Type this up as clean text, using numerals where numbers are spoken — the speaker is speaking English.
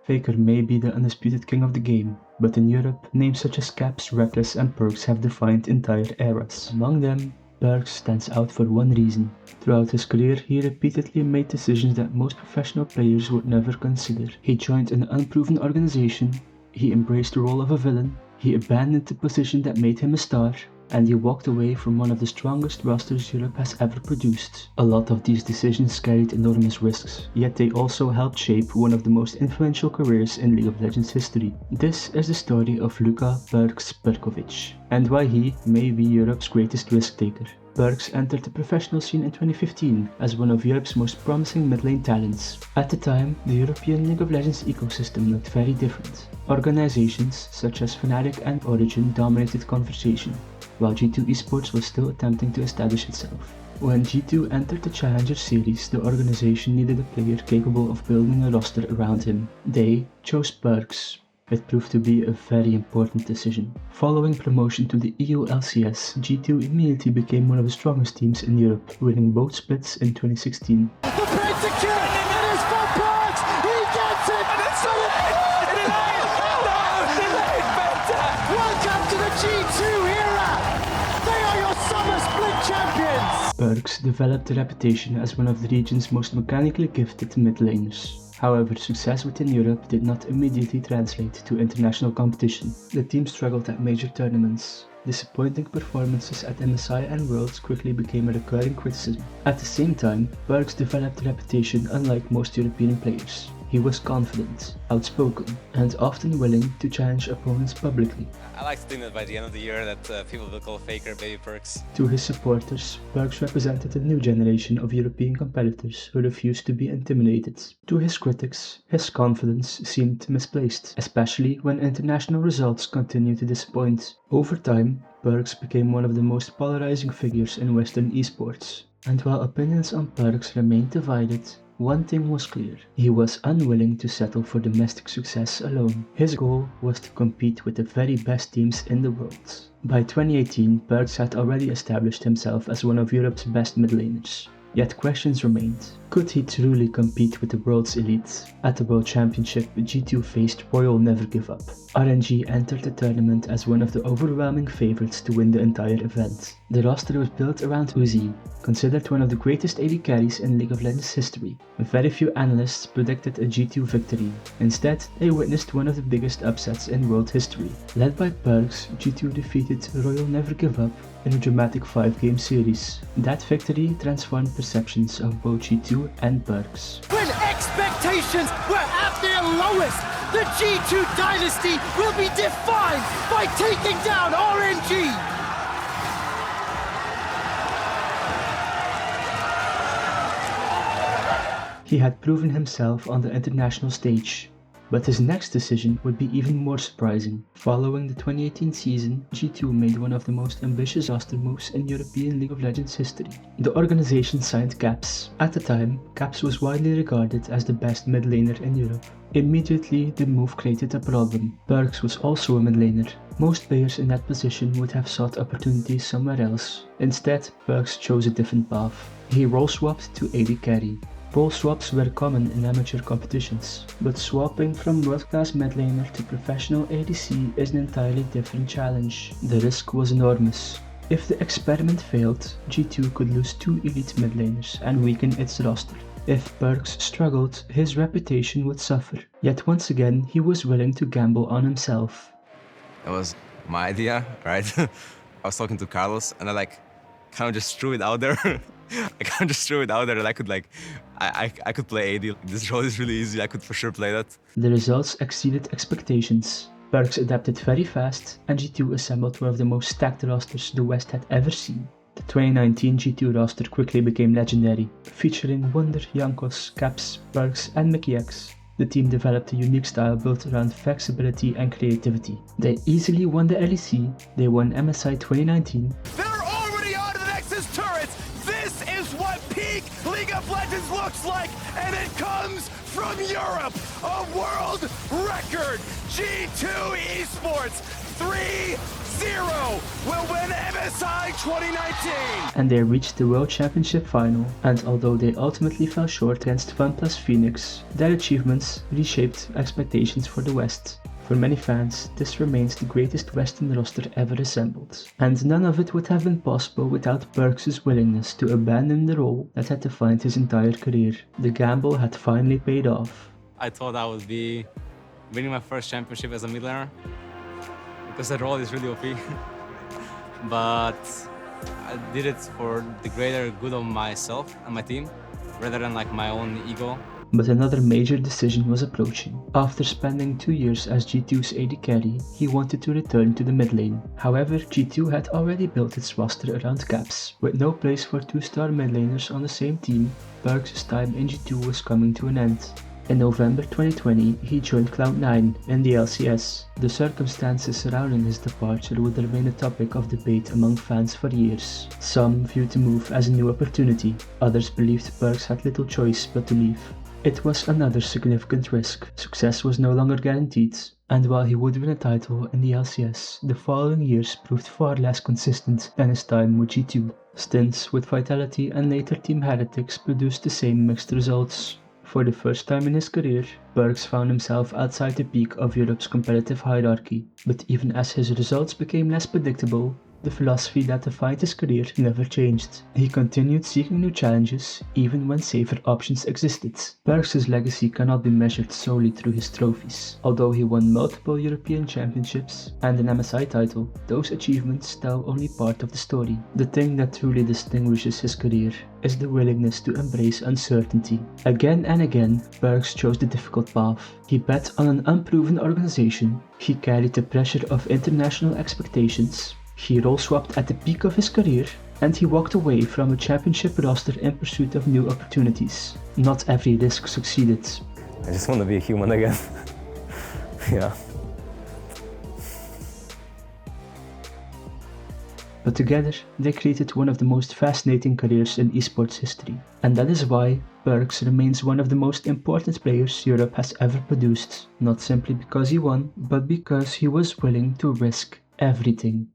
Faker may be the undisputed king of the game, but in Europe, names such as Caps, Reckless and Perkz have defined entire eras. Among them, Perkz stands out for one reason. Throughout his career, he repeatedly made decisions that most professional players would never consider. He joined an unproven organization, he embraced the role of a villain, he abandoned the position that made him a star, and he walked away from one of the strongest rosters Europe has ever produced. A lot of these decisions carried enormous risks, yet they also helped shape one of the most influential careers in League of Legends history. This is the story of Luka Perkz Perkovic, and why he may be Europe's greatest risk-taker. Perkz entered the professional scene in 2015 as one of Europe's most promising mid-lane talents. At the time, the European League of Legends ecosystem looked very different. Organizations such as Fnatic and Origin dominated conversation, while G2 Esports was still attempting to establish itself. When G2 entered the Challenger Series, the organization needed a player capable of building a roster around him. They chose Perkz. It proved to be a very important decision. Following promotion to the EU LCS, G2 immediately became one of the strongest teams in Europe, winning both splits in 2016. The Perkz kill! It is for Perkz! He gets it! And it's Welcome to the G2 era! They are your summer split champions! Perkz developed a reputation as one of the region's most mechanically gifted mid laners. However, success within Europe did not immediately translate to international competition. The team struggled at major tournaments. Disappointing performances at MSI and Worlds quickly became a recurring criticism. At the same time, Perkz developed a reputation unlike most European players. He was confident, outspoken, and often willing to challenge opponents publicly. I like to think that by the end of the year that people will call Faker Baby Perkz. To his supporters, Perkz represented a new generation of European competitors who refused to be intimidated. To his critics, his confidence seemed misplaced, especially when international results continued to disappoint. Over time, Perkz became one of the most polarizing figures in Western esports. And while opinions on Perkz remained divided, one thing was clear: he was unwilling to settle for domestic success alone. His goal was to compete with the very best teams in the world. By 2018, Perkz had already established himself as one of Europe's best mid laners. Yet questions remained. Could he truly compete with the world's elite? At the World Championship, G2 faced Royal Never Give Up. RNG entered the tournament as one of the overwhelming favorites to win the entire event. The roster was built around Uzi, considered one of the greatest AD carries in League of Legends history. Very few analysts predicted a G2 victory. Instead, they witnessed one of the biggest upsets in world history. Led by Perkz, G2 defeated Royal Never Give Up in a dramatic 5-game series. That victory transformed perceptions of both G2 and Perkz. When expectations were at their lowest, the G2 dynasty will be defined by taking down RNG! He had proven himself on the international stage, but his next decision would be even more surprising. Following the 2018 season, G2 made one of the most ambitious roster moves in European League of Legends history. The organization signed Caps. At the time, Caps was widely regarded as the best mid laner in Europe. Immediately, the move created a problem. Perkz was also a mid laner. Most players in that position would have sought opportunities somewhere else. Instead, Perkz chose a different path. He role swapped to AD carry. Role swaps were common in amateur competitions, but swapping from world-class mid laner to professional ADC is an entirely different challenge. The risk was enormous. If the experiment failed, G2 could lose 2 elite mid laners and weaken its roster. If Perkz struggled, his reputation would suffer. Yet once again, he was willing to gamble on himself. That was my idea, right? I was talking to Carlos and I kind of just threw it out there. I kind of just threw it out there and I could play AD. This role is really easy, I could for sure play that. The results exceeded expectations. Perkz adapted very fast, and G2 assembled one of the most stacked rosters the West had ever seen. The 2019 G2 roster quickly became legendary, featuring Wunder, Jankos, Caps, Perkz and Mickey X. The team developed a unique style built around flexibility and creativity. They easily won the LEC, they won MSI 2019, League of Legends looks like, and it comes from Europe, a world record G2 Esports 3-0. Zero will win MSI 2019. And they reached the World Championship final, and although they ultimately fell short against OnePlus Phoenix, their achievements reshaped expectations for the West. For many fans, this remains the greatest Western roster ever assembled, and none of it would have been possible without Perkz' willingness to abandon the role that had defined his entire career. The gamble had finally paid off. I thought I would be winning my first championship as a mid laner, because the role is really OP. But I did it for the greater good of myself and my team, rather than like my own ego. But another major decision was approaching. After spending 2 years as G2's AD carry, he wanted to return to the mid lane. However, G2 had already built its roster around caps. With no place for 2-star mid laners on the same team, Perkz' time in G2 was coming to an end. In November 2020, he joined Cloud9 in the LCS. The circumstances surrounding his departure would remain a topic of debate among fans for years. Some viewed the move as a new opportunity, others believed Perkz had little choice but to leave. It was another significant risk. Success was no longer guaranteed, and while he would win a title in the LCS, the following years proved far less consistent than his time with G2. Stints with Vitality and later Team Heretics produced the same mixed results. For the first time in his career, Perkz found himself outside the peak of Europe's competitive hierarchy, but even as his results became less predictable, the philosophy that defined his career never changed. He continued seeking new challenges, even when safer options existed. Perkz' legacy cannot be measured solely through his trophies. Although he won multiple European championships and an MSI title, those achievements tell only part of the story. The thing that truly distinguishes his career is the willingness to embrace uncertainty. Again and again, Perkz chose the difficult path. He bet on an unproven organization, he carried the pressure of international expectations, he role-swapped at the peak of his career, and he walked away from a championship roster in pursuit of new opportunities. Not every risk succeeded. I just want to be a human again. Yeah. But together, they created one of the most fascinating careers in esports history. And that is why Perkz remains one of the most important players Europe has ever produced. Not simply because he won, but because he was willing to risk everything.